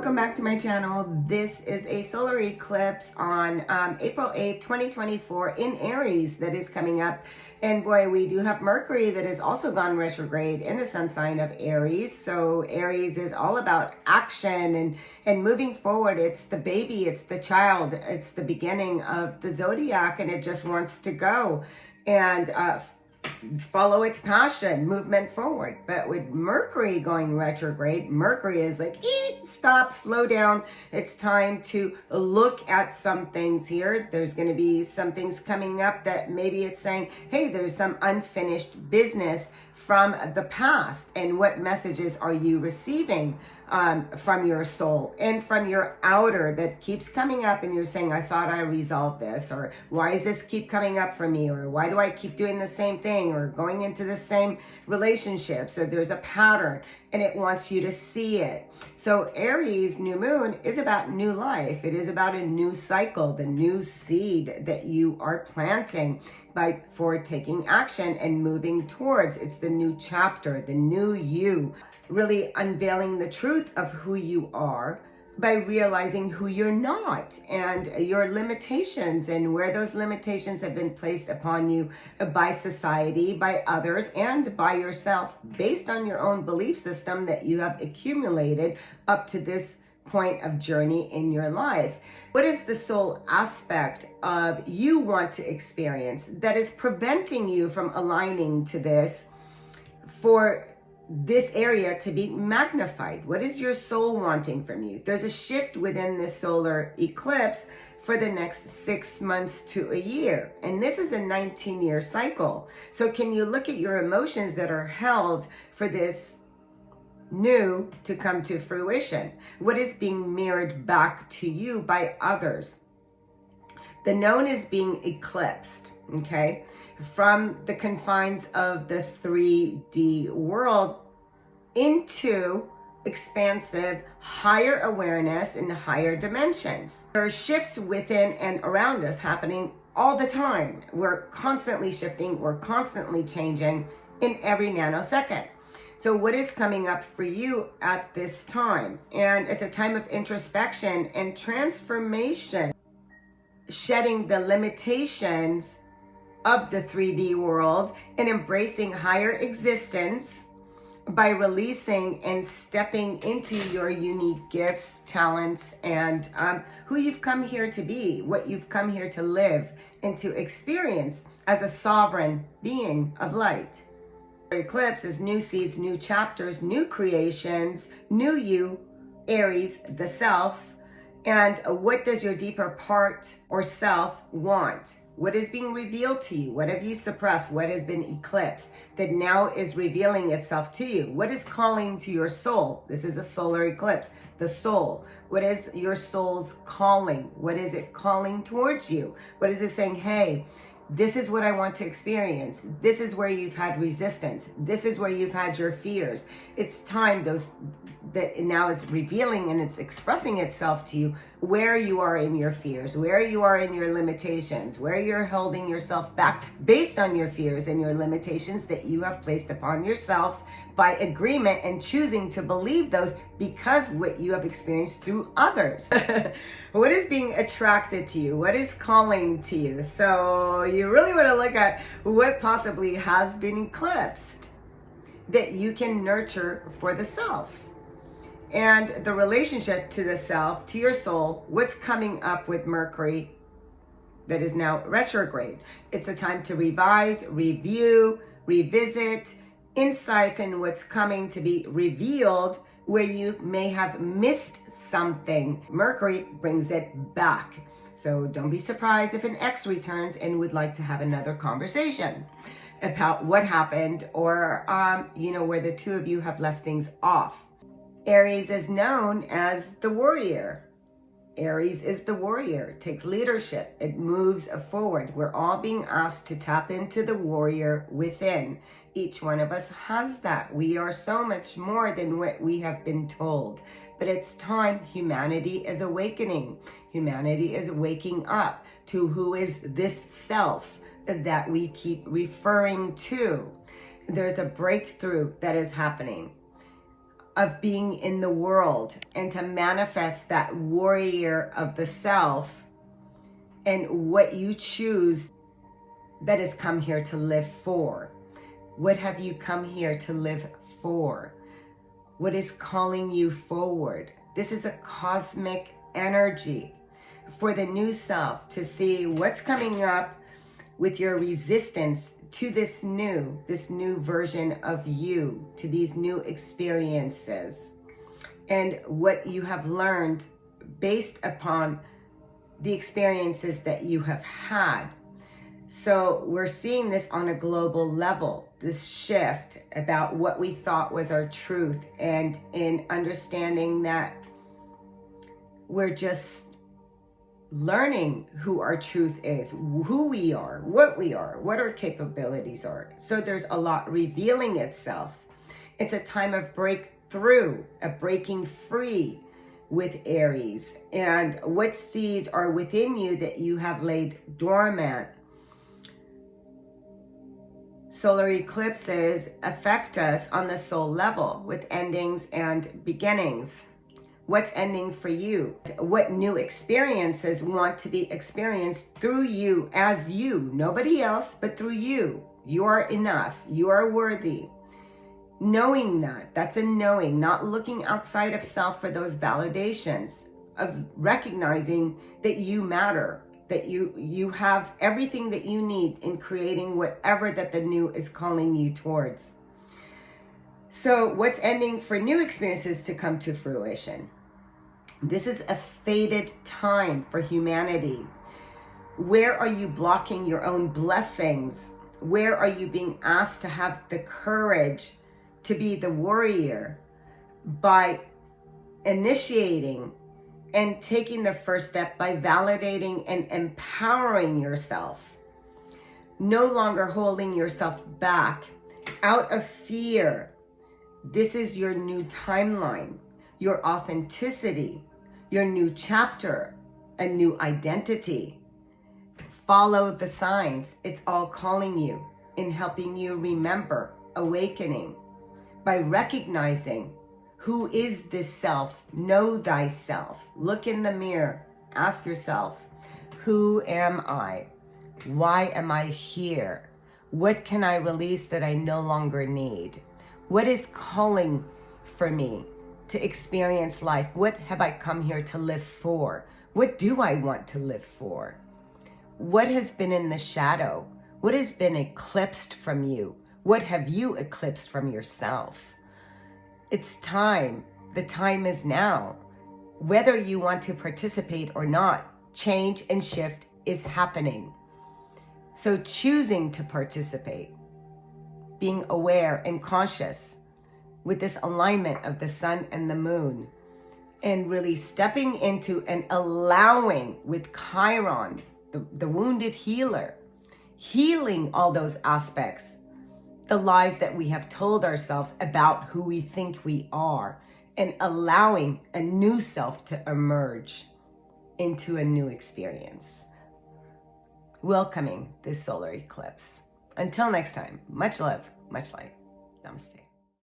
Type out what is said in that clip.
welcome back to my channel. This is a solar eclipse on April 8th, 2024 in Aries that is coming up. And boy, we do have Mercury that has also gone retrograde in a sun sign of Aries. So Aries is all about action and moving forward. It's the baby, it's the child, it's the beginning of the zodiac, and it just wants to go and follow its passion, movement forward. But with Mercury going retrograde, Mercury is like, stop, slow down. It's time to look at some things here. There's going to be some things coming up that maybe it's saying, hey, there's some unfinished business from the past, and what messages are you receiving from your soul and from your outer that keeps coming up, and you're saying, I thought I resolved this, or why does this keep coming up for me, or why do I keep doing the same thing or going into the same relationship? So there's a pattern and it wants you to see it. So Aries new moon is about new life. It is about a new cycle, the new seed that you are planting for taking action and moving towards. It's the new chapter, the new you, really unveiling the truth of who you are by realizing who you're not and your limitations and where those limitations have been placed upon you by society, by others, and by yourself based on your own belief system that you have accumulated up to this point of journey in your life. What is the soul aspect of you want to experience that is preventing you from aligning to this for this area to be magnified? What is your soul wanting from you? There's a shift within this solar eclipse for the next 6 months to a year. And this is a 19-year cycle. So can you look at your emotions that are held for this new to come to fruition? What is being mirrored back to you by others? The known is being eclipsed, okay, from the confines of the 3D world into expansive, higher awareness and higher dimensions. There are shifts within and around us happening all the time. We're constantly shifting, we're constantly changing in every nanosecond. So what is coming up for you at this time? And it's a time of introspection and transformation, shedding the limitations of the 3D world and embracing higher existence by releasing and stepping into your unique gifts, talents, and who you've come here to be, what you've come here to live and to experience as a sovereign being of light. Eclipse is new seeds, new chapters, new creations, new you, Aries, the self. And what does your deeper part or self want? What is being revealed to you? What have you suppressed? What has been eclipsed that now is revealing itself to you? What is calling to your soul? This is a solar eclipse, the soul. What is your soul's calling? What is it calling towards you? What is it saying? Hey, this is what I want to experience. This is where you've had resistance. This is where you've had your fears. It's time that now it's revealing and it's expressing itself to you where you are in your fears, where you are in your limitations, where you're holding yourself back based on your fears and your limitations that you have placed upon yourself by agreement and choosing to believe those because what you have experienced through others. What is being attracted to you? What is calling to you? So you really want to look at what possibly has been eclipsed that you can nurture for the self. And the relationship to the self, to your soul, what's coming up with Mercury that is now retrograde. It's a time to revise, review, revisit, insights in what's coming to be revealed where you may have missed something. Mercury brings it back. So don't be surprised if an ex returns and would like to have another conversation about what happened or, where the two of you have left things off. Aries is known as the warrior. Aries is the warrior. It takes leadership. It moves forward. We're all being asked to tap into the warrior within. Each one of us has that. We are so much more than what we have been told. But it's time. Humanity is awakening. Humanity is waking up to who is this self that we keep referring to. There's a breakthrough that is happening. of being in the world and to manifest that warrior of the self and what you choose that has come here to live for. What have you come here to live for? What is calling you forward? This is a cosmic energy for the new self to see what's coming up with your resistance to this new version of you, to these new experiences, and what you have learned based upon the experiences that you have had. So we're seeing this on a global level, this shift about what we thought was our truth, and in understanding that we're just learning who our truth is, who we are, what our capabilities are. So there's a lot revealing itself. It's a time of breakthrough, a breaking free with Aries, and what seeds are within you that you have laid dormant. Solar eclipses affect us on the soul level with endings and beginnings. What's ending for you? What new experiences want to be experienced through you as you? Nobody else, but through you. You are enough. You are worthy. Knowing that, that's a knowing, not looking outside of self for those validations, of recognizing that you matter, that you have everything that you need in creating whatever that the new is calling you towards. So what's ending for new experiences to come to fruition? This is a fated time for humanity. Where are you blocking your own blessings? Where are you being asked to have the courage to be the warrior by initiating and taking the first step by validating and empowering yourself? No longer holding yourself back out of fear. This is your new timeline, your authenticity, your new chapter, a new identity. Follow the signs. It's all calling you in helping you remember, awakening by recognizing who is this self. Know thyself. Look in the mirror. Ask yourself, who am I? Why am I here? What can I release that I no longer need? What is calling for me to experience life? What have I come here to live for? What do I want to live for? What has been in the shadow? What has been eclipsed from you? What have you eclipsed from yourself? It's time. The time is now. Whether you want to participate or not, change and shift is happening. So choosing to participate, being aware and conscious with this alignment of the sun and the moon, and really stepping into and allowing with Chiron, the wounded healer, healing all those aspects, the lies that we have told ourselves about who we think we are, and allowing a new self to emerge into a new experience. Welcoming this solar eclipse. Until next time, much love, much light. Namaste.